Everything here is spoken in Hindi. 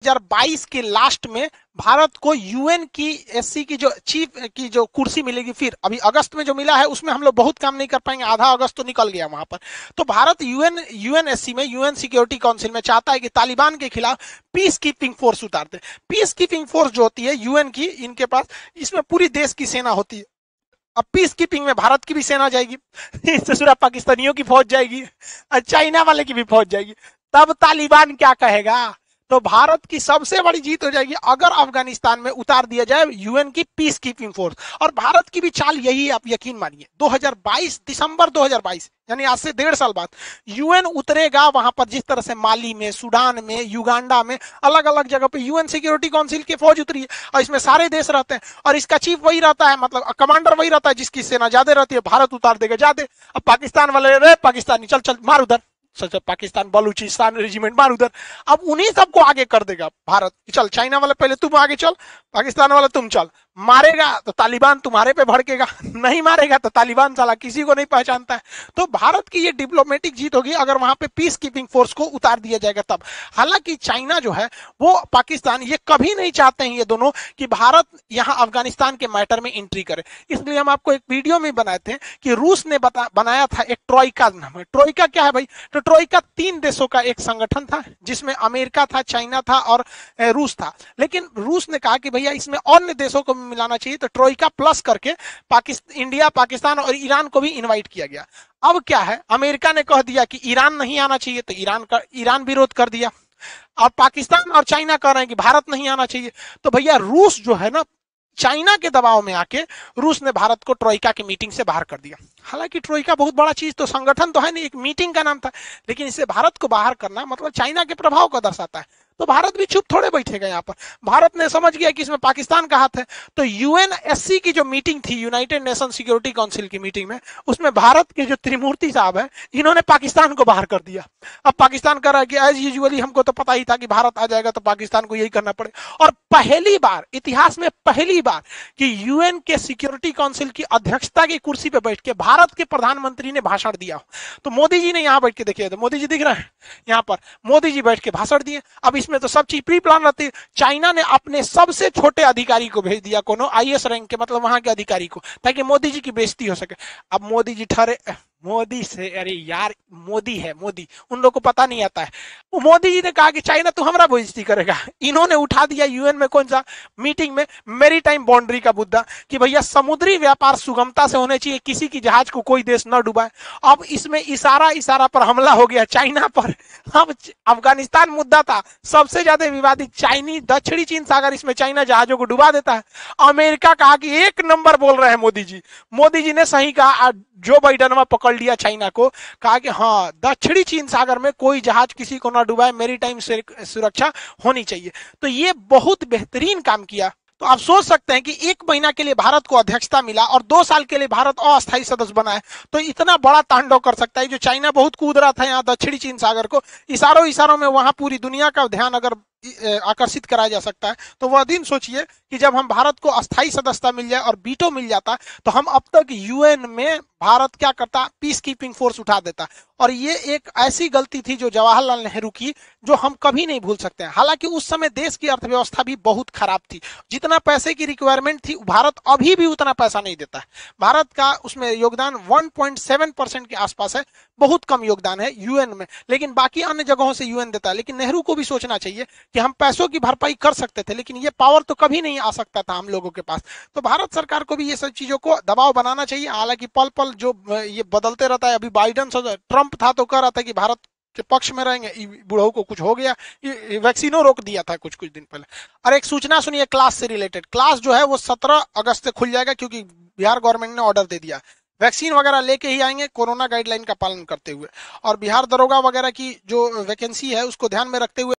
2022 के लास्ट में भारत को यूएन की एससी की जो चीफ की जो कुर्सी मिलेगी, फिर अभी अगस्त में जो मिला है उसमें हम लोग बहुत काम नहीं कर पाएंगे, आधा अगस्त तो निकल गया वहां पर। तो भारत यूएनएससी में, यूएन सिक्योरिटी काउंसिल में चाहता है कि तालिबान के खिलाफ पीस कीपिंग फोर्स उतार दे। पीस कीपिंग फोर्स जो होती है यूएन की, इनके पास इसमें पूरी देश की सेना होती है। अब पीस कीपिंग में भारत की भी सेना जाएगी, ससुरा पाकिस्तानियों की फौज जाएगी और चाइना वाले की भी फौज जाएगी, तब तालिबान क्या कहेगा? तो भारत की सबसे बड़ी जीत हो जाएगी अगर अफगानिस्तान में उतार दिया जाए यूएन की पीस कीपिंग फोर्स। और भारत की भी चाल यही है, आप यकीन मानिए। 2022 दिसंबर 2022 यानी आज से 1.5 साल बाद यूएन उतरेगा वहां पर। जिस तरह से माली में, सूडान में, युगांडा में, अलग अलग जगह पे यूएन सिक्योरिटी काउंसिल की फौज उतरी है और इसमें सारे देश रहते हैं और इसका चीफ वही रहता है, मतलब कमांडर वही रहता है जिसकी सेना ज्यादा रहती है। भारत उतार देगा ज्यादा। अब पाकिस्तान वाले, रे पाकिस्तानी चल चल मार उधर, पाकिस्तान बलूचिस्तान रेजिमेंट मार उधर। अब उन्हीं सबको आगे कर देगा भारत। चल चाइना वाले पहले तुम आगे चल, पाकिस्तान वाले तुम चल। मारेगा तो तालिबान तुम्हारे पे भड़केगा, नहीं मारेगा तो तालिबान साला किसी को नहीं पहचानता है। तो भारत की ये डिप्लोमेटिक जीत होगी अगर वहां पे पीस कीपिंग फोर्स को उतार दिया जाएगा तब। हालांकि चाइना जो है वो, पाकिस्तान, ये कभी नहीं चाहते हैं ये दोनों कि भारत यहां अफगानिस्तान के मैटर में एंट्री करे। इसलिए हम आपको एक वीडियो में बनाए थे कि रूस ने बनाया था एक ट्रोइका नाम है। ट्रोइका क्या है भाई? तो ट्रोइका 3 देशों का एक संगठन था जिसमें अमेरिका था, चाइना था और रूस था। लेकिन रूस ने कहा कि भैया इसमें अन्य देशों को मिलाना चाहिए, तो ट्रोइका प्लस करके इंडिया, पाकिस्तान और ईरान को भी इनवाइट किया गया। अब क्या है, अमेरिका ने कह दिया कि ईरान नहीं आना चाहिए, तो ईरान विरोध कर दिया। और पाकिस्तान और चाइना कह रहे हैं कि भारत नहीं आना चाहिए। तो भैया रूस जो है ना, चाइना के दबाव में आके रूस ने भारत को ट्रोइका की मीटिंग से बाहर कर दिया। हालांकि ट्रोइका बहुत बड़ा चीज तो, संगठन तो है नहीं, एक मीटिंग का नाम था, लेकिन इसे भारत को बाहर करना मतलब चाइना के प्रभाव को दर्शाता है। तो भारत भी चुप थोड़े बैठेगा यहाँ पर। भारत ने समझ गया कि इसमें पाकिस्तान का हाथ है। तो यूएनएससी की जो मीटिंग थी, यूनाइटेड नेशन सिक्योरिटी काउंसिल की मीटिंग में, उसमें भारत के जो त्रिमूर्ति साहब है, इन्होंने पाकिस्तान को बाहर कर दिया। अब पाकिस्तान कह रहा है कि एज यूजुअली हमको तो पता ही था कि भारत आ जाएगा तो पाकिस्तान को यही करना पड़े। और पहली बार, इतिहास में पहली बार कि यूएन के सिक्योरिटी काउंसिल की अध्यक्षता की कुर्सी पर बैठ के भारत के प्रधानमंत्री ने भाषण दिया। तो मोदी जी ने यहाँ बैठ के, देखिए तो मोदी जी दिख रहे हैं यहाँ पर, मोदी जी बैठ के भाषण दिए। अब इसमें तो सब चीज प्री प्लान रहती है। चाइना ने अपने सबसे छोटे अधिकारी को भेज दिया, कोनो आईएएस रैंक के, मतलब वहां के अधिकारी को, ताकि मोदी जी की बेइज्जती हो सके। अब मोदी जी ठहरे, मोदी से, अरे यार मोदी है, मोदी, उन लोगों को पता नहीं आता है। मोदी जी ने कहा कि चाइना तू हमारा बेइज्जती करेगा। इन्होंने उठा दिया यूएन में, कौन सा मीटिंग में, मेरी टाइम बाउंड्री का मुद्दा, कि भैया समुद्री व्यापार सुगमता से होने चाहिए, किसी की जहाज को कोई देश न डुबाए। अब इसमें इशारा पर हमला हो गया चाइना पर। अब अफगानिस्तान मुद्दा था सबसे ज्यादा विवादित, दक्षिणी चीन सागर, इसमें चाइना जहाजों को डुबा देता है। अमेरिका कहा कि 1 नंबर बोल रहे हैं मोदी जी। मोदी जी ने सही कहा, जो बाइडन पकड़ लिया चाइना को, कहा कि हाँ दक्षिणी चीन सागर में कोई जहाज किसी को ना डुबाए, मेरी टाइम सुरक्षा होनी चाहिए। तो ये बहुत बेहतरीन काम किया। तो आप सोच सकते हैं कि 1 महीना के लिए भारत को अध्यक्षता मिला और 2 साल के लिए भारत अस्थायी सदस्य बना है, तो इतना बड़ा तांडव कर सकता है। जो चाइना बहुत कूद रहा था यहाँ दक्षिणी चीन सागर को, इशारों में वहां पूरी दुनिया का ध्यान अगर आकर्षित कराया जा सकता है, तो वह दिन सोचिए कि जब हम भारत को अस्थायी सदस्यता मिल जाए और वीटो मिल जाता, तो हम अब तक यूएन में भारत क्या करता, पीस कीपिंग फोर्स उठा देता। और ये एक ऐसी गलती थी जो जवाहरलाल नेहरू की, जो हम कभी नहीं भूल सकते हैं। हालांकि उस समय देश की अर्थव्यवस्था भी बहुत खराब थी, जितना पैसे की रिक्वायरमेंट थी भारत अभी भी उतना पैसा नहीं देता है। भारत का उसमें योगदान 1.7% के आसपास है, बहुत कम योगदान है यूएन में, लेकिन बाकी अन्य जगहों से यूएन देता है। लेकिन नेहरू को भी सोचना चाहिए कि हम पैसों की भरपाई कर सकते थे, लेकिन ये पावर तो कभी नहीं आ सकता था हम लोगों के पास। तो भारत सरकार को भी ये सब चीजों को दबाव बनाना चाहिए। हालांकि पल पल जो ये बदलते रहता है, अभी बाइडन से, ट्रंप था तो कह रहा था कि भारत के पक्ष में रहेंगे, बुढ़ऊ को कुछ हो गया, वैक्सीनों रोक दिया था कुछ दिन पहले। और एक सूचना सुनिए क्लास से रिलेटेड। क्लास जो है वो 17 अगस्त से खुल जाएगा, क्योंकि बिहार गवर्नमेंट ने ऑर्डर दे दिया। वैक्सीन वगैरह लेके ही आएंगे कोरोना गाइडलाइन का पालन करते हुए। और बिहार दरोगा वगैरह की जो वैकेंसी है उसको ध्यान में रखते हुए